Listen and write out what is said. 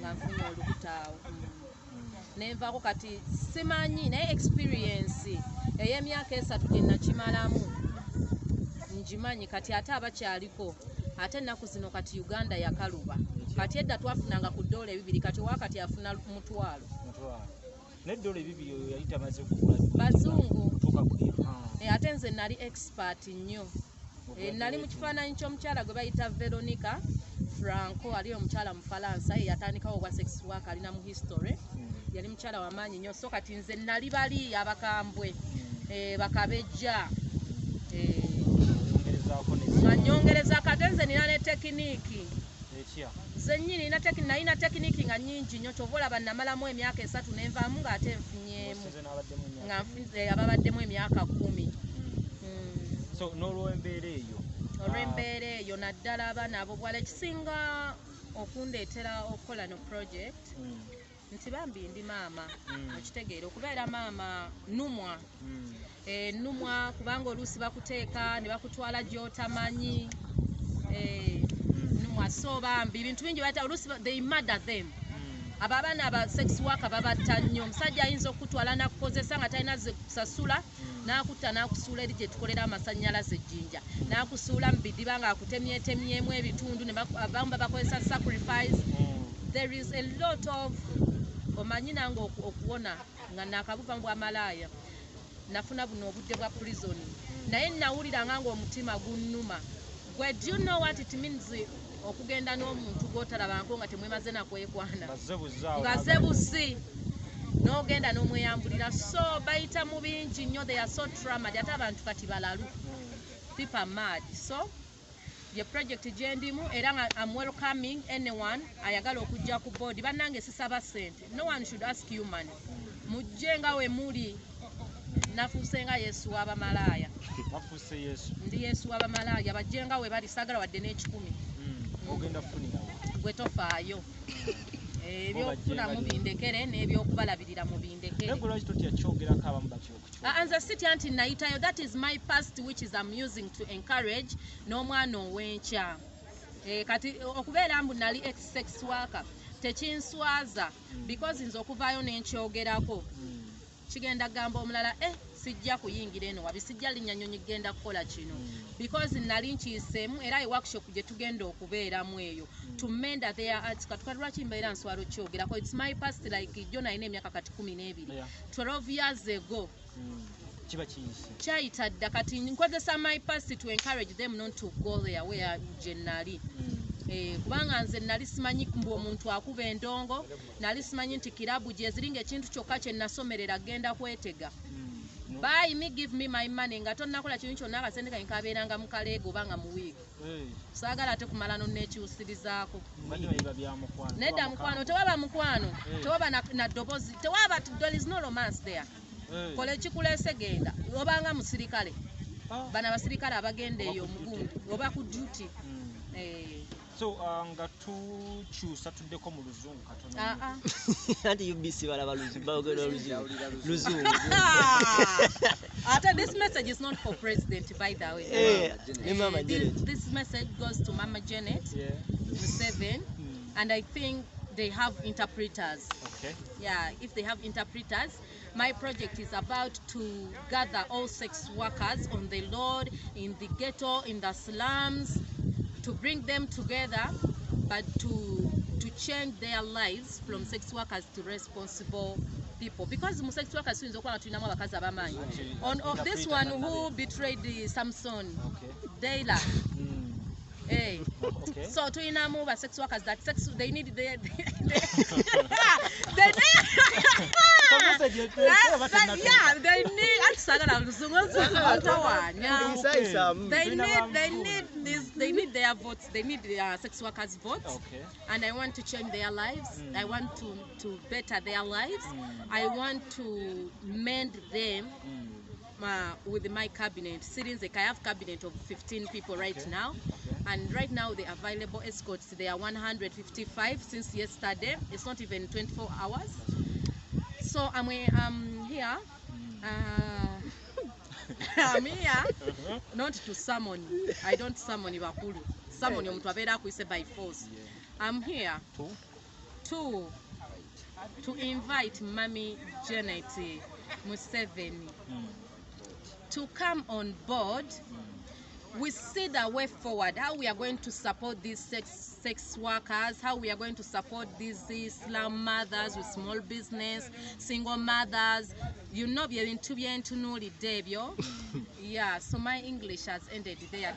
nga nfunye olukutaawo nenvaako kati simanyi naye experience ey'emyaka 3 gye nakimalamu ngimanyi kati ate abakyaliko ate ennaku zino kati Uganda yakaluba kati edda twafunanga ku $2 kati wakati afuna $1,000 n'eddoola 2 yali tamaze kugula bazungu ate nze nali expert nnyo nali mu kifaananyi ky'omukyala gwe bayita Veronica Franco ali omukyala mu Falansa yatandikawo obwa sex work alina mu history yali mukyala wamaanyi nnyo so kati nze nali bali abakambwe bakabejja nyongereza kati nze nina ne tekiniki zennyini nalina tekiniki nga nnyingi nnyo kyova olaba namalamu emyaka 3 nenvaamu ng'ate nfunyemu nga ababaddemu emyaka 10 so n'olw'embeera eyo naddala abaana abo bwala ekisinga okundeetera okukola no project nti bambi ndi maama okitegeera okubeera maama numwa kubanga oluusi bakuteeka ne bakutwala gy'otamanyi numwa so bambi bintu bingi bata oluusi they murder them abo abaana aba sex worker babatta nnyo omusajja ayinza okutwala nakukozesa nga talina ze kusasula nakutta nakusuula eri gye tukolera amasannyalaze ejjinja nakusuula mu bidiba nga akutemyetemyemu ebitundu abamu babakozesa sacrifice there is a lot of omanyi nange okuwona nga nakabuva mu bwamalaaya nafuna buno obudde bwa prison naye nawuliranga nga omutima gunnuma gwe do you know what it means okugenda n'omuntu gw'otalabanko nga temwemaze nakwekwana nga zebuzi n'ogenda n'omweyambulira so bayita mu bingi nnyo they are so traumatized ate abantu kati balalu people mad so ye project gye ndimu era nga I'm welcoming anyone ayagala okujja ku board bannange sisaba sente no one should ask you money mujje nga we muli nafuuse nga Yesu w'Abamalaaya ndi Yesu w'Abamalaaya bajje nga we bali saagala wadde n'ekikumi ogenda kufunira gwe tofaayo ebyokufuna mubindekere n'ebyokubalabirira mubindekere nze sitya nti nayitayo that is my past which is I'm using to encourage n'omwana ow'enkya kati okubeera mbu nali ex-sex worker tekinswaza because nze okuvaayo n'enkyogerako kigenda gamba omulala sijja kuyingira eno wabi sijja linnya nnyonyi genda kukola kino because nali nkiyiseemu era workshop gye tugenda okubeeramu eyo to mend their arts kati lwaki mbeera nswala okyogerako it's my past like jo nalina emyaka kati 12 12 years ago kiba kiyise kyayita dda kati nkozesa my past to encourage them not to go there where gye nali kubanga nze nali simanyi mbu omuntu akuba endongo nali simanyi nti kirabu gye ziringa ekintu kyokka kye nasomerera genda kwetega buy me give me my money nga tonnakola kintu kyonna akasente kange kabeeranga mu kaleega oba nga mu wiiki saagala ate kumala nonneekyusirizaako nedda mukwano tewaba mukwano tewaba na ddoboozi tewaba there is no romance there kola ekikuleese genda obanga musirikale bano abasirikale abagenda eyo omugundi oba ku duty so nga tukyusa tuddeko mu luzungu katono anti UBC balaba luzungu this message is not for president by the way this message goes to Mama Janet Museveni and I think they have interpreters if they have interpreters my project is about to gather all sex workers on the road in the ghetto in the slums to bring them together but to change their lives from sex workers to responsible people because mu sex workers tuyinza okuba nga tulinamu abakazi abamaanyi on this one who betrayed Samson Dayla so tulinamu ba sex workers that they need they need their votes. They need sex workers' votes, and I want to change their lives. I want to better their lives. I want to mend them with my cabinet. Sitting, I have cabinet of 15 people right now, and right now the available escorts they are 155 since yesterday. It's not even 24 hours. So I'm here. I'm here not to summon. I don't summon Ibakulu. Summon omuntu abeera akuyise by force. I'm here 2, to invite Mami Janet Museveni to come on board. We see the way forward, how we are going to support these sex workers, how we are going to support these Islam mothers with small business, single mothers. You know, bintu byentunuulidde ebyo. Yeah, so my English has ended there.